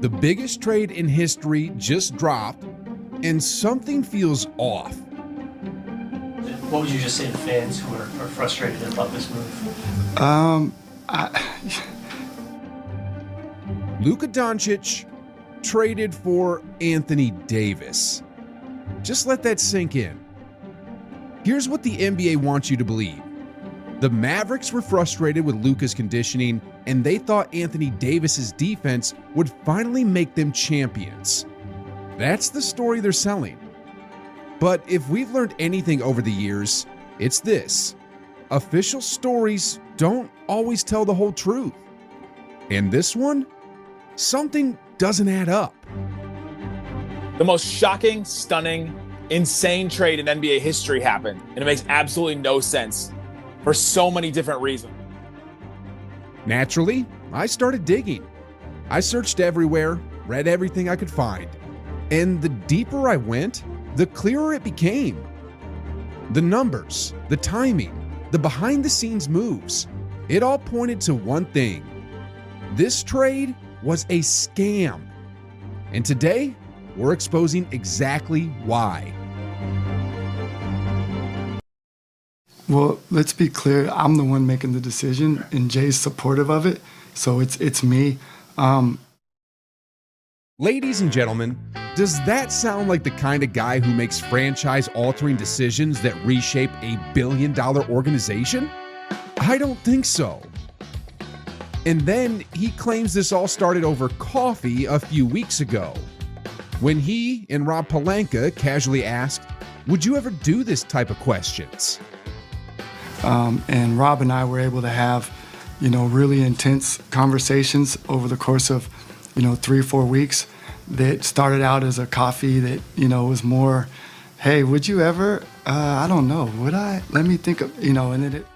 The biggest trade in history just dropped, and something feels off. What would you just say to fans who are frustrated about this move? Luka Doncic traded for Anthony Davis. Just let that sink in. Here's what the NBA wants you to believe. The Mavericks were frustrated with Luka's conditioning, and they thought Anthony Davis's defense would finally make them champions. That's the story they're selling. But if we've learned anything over the years, it's this. Official stories don't always tell the whole truth. And this one, something doesn't add up. The most shocking, stunning, insane trade in NBA history happened, and it makes absolutely no sense for so many different reasons. Naturally, I started digging. I searched everywhere, read everything I could find. And the deeper I went, the clearer it became. The numbers, the timing, the behind-the-scenes moves, it all pointed to one thing. This trade was a scam. And today, we're exposing exactly why. Well, let's be clear. I'm the one making the decision, and Jay's supportive of it, so it's me. Ladies and gentlemen, does that sound like the kind of guy who makes franchise-altering decisions that reshape a billion-dollar organization? I don't think so. And then he claims this all started over coffee a few weeks ago, when he and Rob Pelinka casually asked, "Would you ever do this type of questions?" And Rob and I were able to have, really intense conversations over the course of, 3 or 4 weeks that started out as a coffee that, was more, hey, would you ever, I don't know, would I? Let me think of, and then it.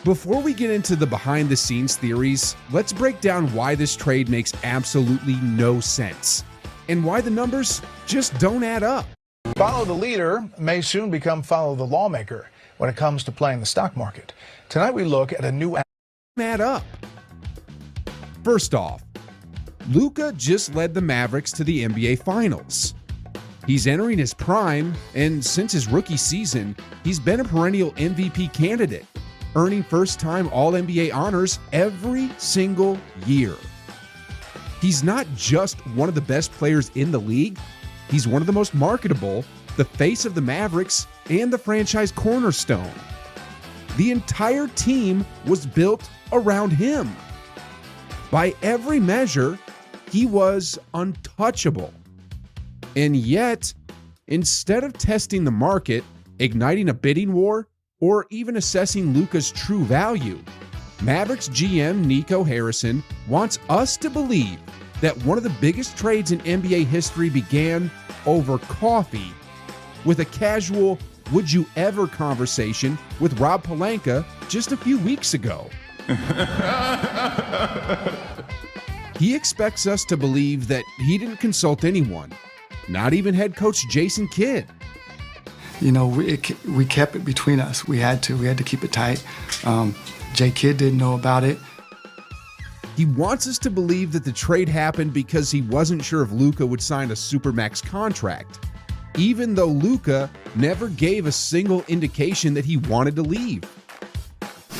Before we get into the behind-the-scenes theories, let's break down why this trade makes absolutely no sense and why the numbers just don't add up. Follow the leader may soon become follow the lawmaker when it comes to playing the stock market. Tonight we look at a new add up. First off, Luka just led the Mavericks to the NBA Finals. He's entering his prime, and since his rookie season, he's been a perennial MVP candidate, earning first-time All-NBA honors every single year. He's not just one of the best players in the league, he's one of the most marketable, the face of the Mavericks, and the franchise cornerstone. The entire team was built around him. By every measure, he was untouchable. And yet, instead of testing the market, igniting a bidding war, or even assessing Luka's true value, Mavericks GM Nico Harrison wants us to believe that one of the biggest trades in NBA history began over coffee with a casual "would you ever" conversation with Rob Pelinka just a few weeks ago. He expects us to believe that he didn't consult anyone, not even head coach Jason Kidd. We kept it between us. We had to keep it tight. Jay Kidd didn't know about it. He wants us to believe that the trade happened because he wasn't sure if Luka would sign a Supermax contract, even though Luka never gave a single indication that he wanted to leave.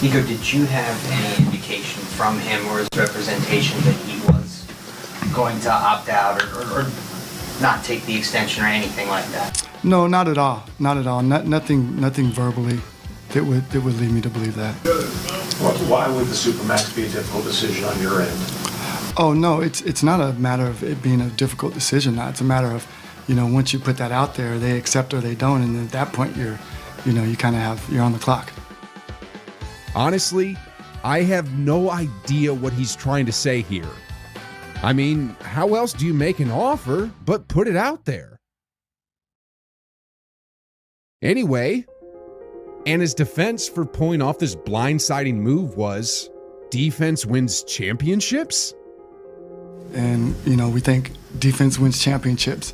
Nico, did you have any indication from him or his representation that he was going to opt out or not take the extension or anything like that? No, not at all. Not at all. Nothing verbally that would lead me to believe that. Why would the Supermax be a difficult decision on your end? Oh no, it's not a matter of it being a difficult decision. It's a matter of, once you put that out there, they accept or they don't, and at that point you're on the clock. Honestly, I have no idea what he's trying to say here. I mean, how else do you make an offer but put it out there? Anyway, and his defense for pulling off this blindsiding move was defense wins championships? And, we think defense wins championships.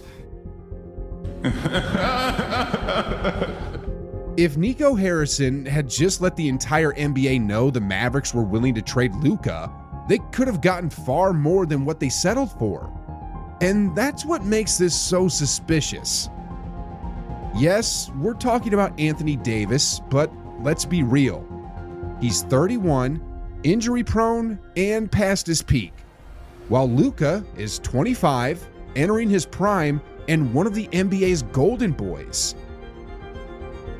If Nico Harrison had just let the entire NBA know the Mavericks were willing to trade Luka, they could have gotten far more than what they settled for. And that's what makes this so suspicious. Yes, we're talking about Anthony Davis, but let's be real. He's 31, injury prone, and past his peak, while Luka is 25, entering his prime, and one of the NBA's golden boys.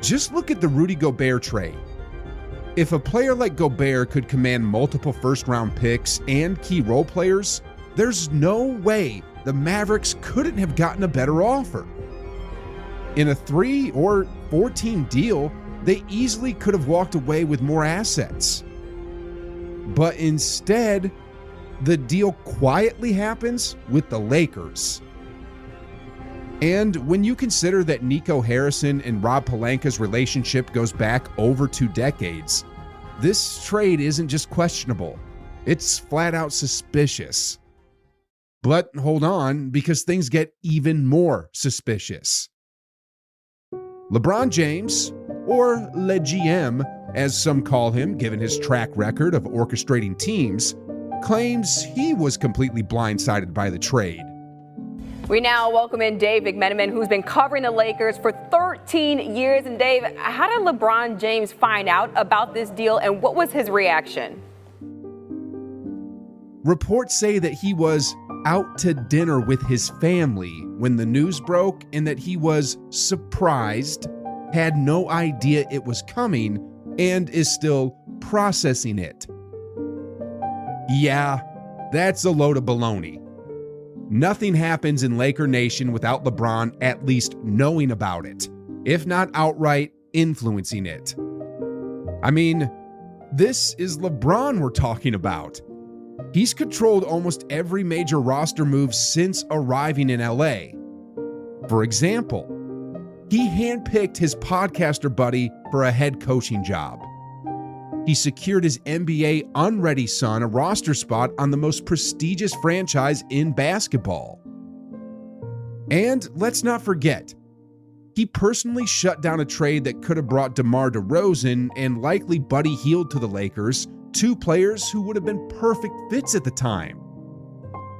Just look at the Rudy Gobert trade. If a player like Gobert could command multiple first-round picks and key role players, there's no way the Mavericks couldn't have gotten a better offer. In a 3 or 4-team deal, they easily could have walked away with more assets. But instead, the deal quietly happens with the Lakers. And when you consider that Nico Harrison and Rob Pelinka's relationship goes back over 2 decades, this trade isn't just questionable, it's flat out suspicious. But hold on, because things get even more suspicious. LeBron James, or Le GM, as some call him given his track record of orchestrating teams, claims he was completely blindsided by the trade. We now welcome in Dave McMenamin, who's been covering the Lakers for 13 years. And Dave, how did LeBron James find out about this deal, and what was his reaction? Reports say that he was out to dinner with his family when the news broke, and that he was surprised, had no idea it was coming, and is still processing it. Yeah, that's a load of baloney. Nothing happens in Laker Nation without LeBron at least knowing about it, if not outright influencing it. I mean, this is LeBron we're talking about. He's controlled almost every major roster move since arriving in LA. For example, he handpicked his podcaster buddy for a head coaching job. He secured his NBA unready son a roster spot on the most prestigious franchise in basketball. And let's not forget, he personally shut down a trade that could have brought DeMar DeRozan and likely Buddy Hield to the Lakers, 2 players who would have been perfect fits at the time.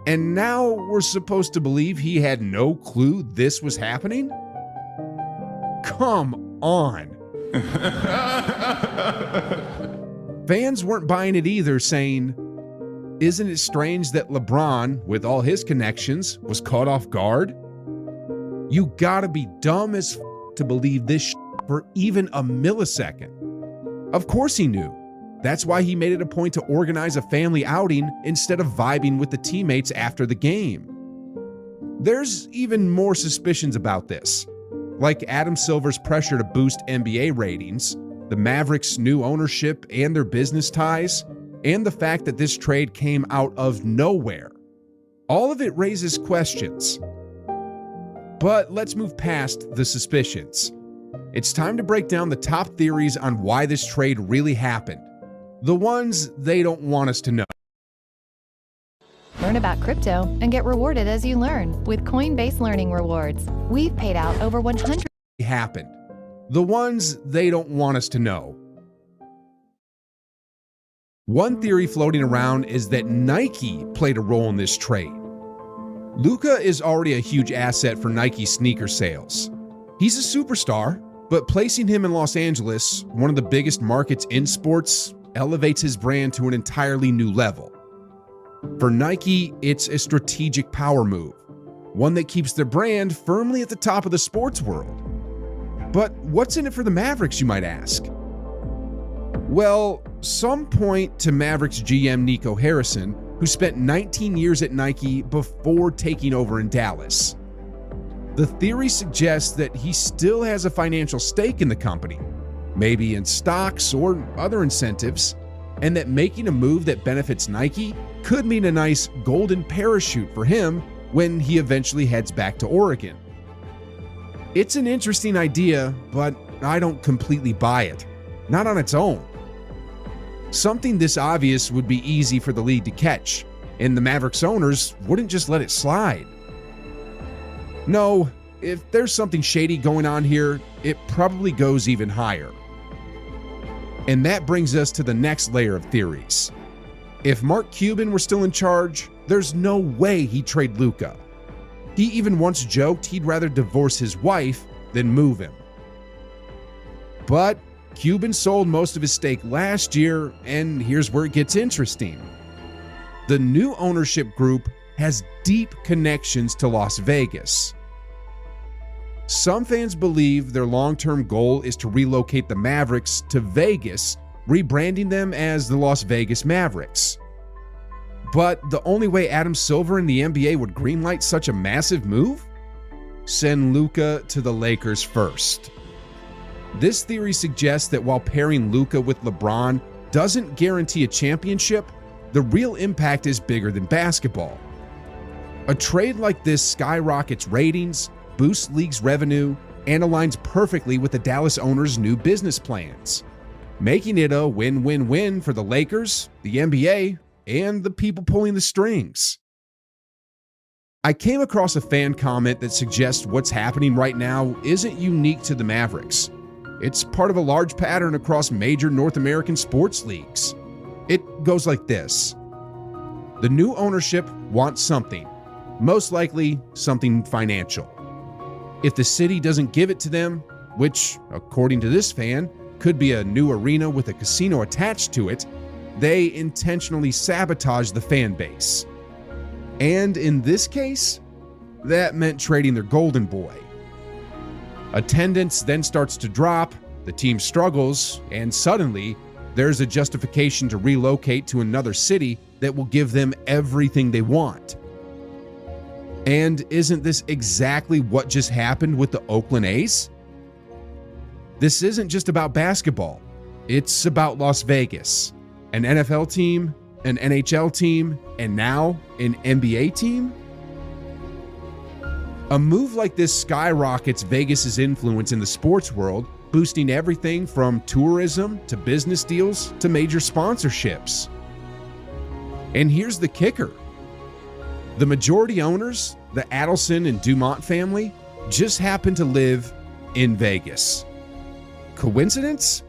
And now we're supposed to believe he had no clue this was happening? Come on. Fans weren't buying it either, saying, "Isn't it strange that LeBron, with all his connections, was caught off guard? You gotta be dumb as to believe this for even a millisecond." Of course he knew. That's why he made it a point to organize a family outing instead of vibing with the teammates after the game. There's even more suspicions about this, like Adam Silver's pressure to boost NBA ratings, the Mavericks' new ownership and their business ties, and the fact that this trade came out of nowhere. All of it raises questions. But let's move past the suspicions. It's time to break down the top theories on why this trade really happened. The ones they don't want us to know. Learn about crypto and get rewarded as you learn with Coinbase Learning Rewards. We've paid out over 100 happened. The ones they don't want us to know. One theory floating around is that Nike played a role in this trade. Luka is already a huge asset for Nike sneaker sales. He's a superstar, but placing him in Los Angeles, one of the biggest markets in sports, elevates his brand to an entirely new level. For Nike, it's a strategic power move, one that keeps their brand firmly at the top of the sports world. But what's in it for the Mavericks, you might ask? Well, some point to Mavericks GM Nico Harrison, who spent 19 years at Nike before taking over in Dallas. The theory suggests that he still has a financial stake in the company, maybe in stocks or other incentives, and that making a move that benefits Nike could mean a nice golden parachute for him when he eventually heads back to Oregon. It's an interesting idea, but I don't completely buy it. Not on its own. Something this obvious would be easy for the league to catch, and the Mavericks owners wouldn't just let it slide. No, if there's something shady going on here, it probably goes even higher. And that brings us to the next layer of theories. If Mark Cuban were still in charge, there's no way he'd trade Luka. He even once joked he'd rather divorce his wife than move him. But Cuban sold most of his stake last year, and here's where it gets interesting. The new ownership group has deep connections to Las Vegas. Some fans believe their long-term goal is to relocate the Mavericks to Vegas, rebranding them as the Las Vegas Mavericks. But the only way Adam Silver and the NBA would greenlight such a massive move? Send Luka to the Lakers first. This theory suggests that while pairing Luka with LeBron doesn't guarantee a championship, the real impact is bigger than basketball. A trade like this skyrockets ratings, boosts league's revenue, and aligns perfectly with the Dallas owners' new business plans, making it a win-win-win for the Lakers, the NBA, and the people pulling the strings. I came across a fan comment that suggests what's happening right now isn't unique to the Mavericks. It's part of a large pattern across major North American sports leagues. It goes like this. The new ownership wants something, most likely something financial. If the city doesn't give it to them, which, according to this fan, could be a new arena with a casino attached to it, they intentionally sabotage the fan base. And in this case, that meant trading their golden boy. Attendance then starts to drop, the team struggles, and suddenly, there's a justification to relocate to another city that will give them everything they want. And isn't this exactly what just happened with the Oakland A's? This isn't just about basketball. It's about Las Vegas, an NFL team, an NHL team, and now an NBA team? A move like this skyrockets Vegas's influence in the sports world, boosting everything from tourism to business deals to major sponsorships. And here's the kicker. The majority owners, the Adelson and Dumont family, just happen to live in Vegas. Coincidence?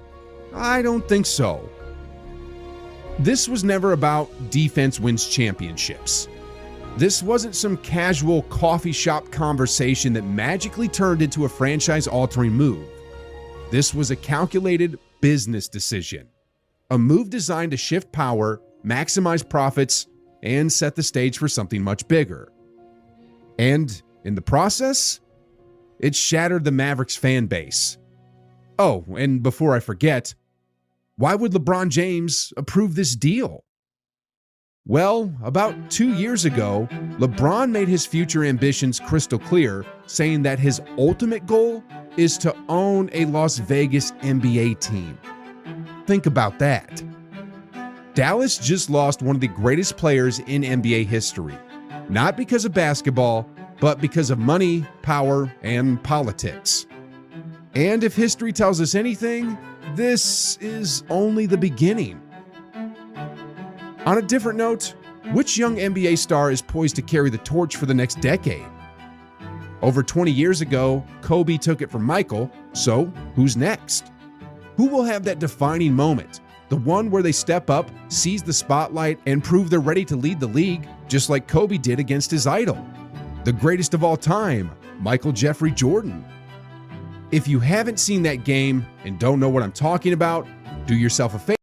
I don't think so. This was never about defense wins championships. This wasn't some casual coffee shop conversation that magically turned into a franchise-altering move. This was a calculated business decision, a move designed to shift power, maximize profits, and set the stage for something much bigger. And in the process, it shattered the Mavericks fan base. Oh, and before I forget, why would LeBron James approve this deal? Well, about 2 years ago, LeBron made his future ambitions crystal clear, saying that his ultimate goal is to own a Las Vegas NBA team. Think about that. Dallas just lost one of the greatest players in NBA history, not because of basketball, but because of money, power, and politics. And if history tells us anything, this is only the beginning. On a different note, which young NBA star is poised to carry the torch for the next decade? Over 20 years ago, Kobe took it from Michael, so who's next? Who will have that defining moment, the one where they step up, seize the spotlight, and prove they're ready to lead the league, just like Kobe did against his idol? The greatest of all time, Michael Jeffrey Jordan. If you haven't seen that game and don't know what I'm talking about, do yourself a favor.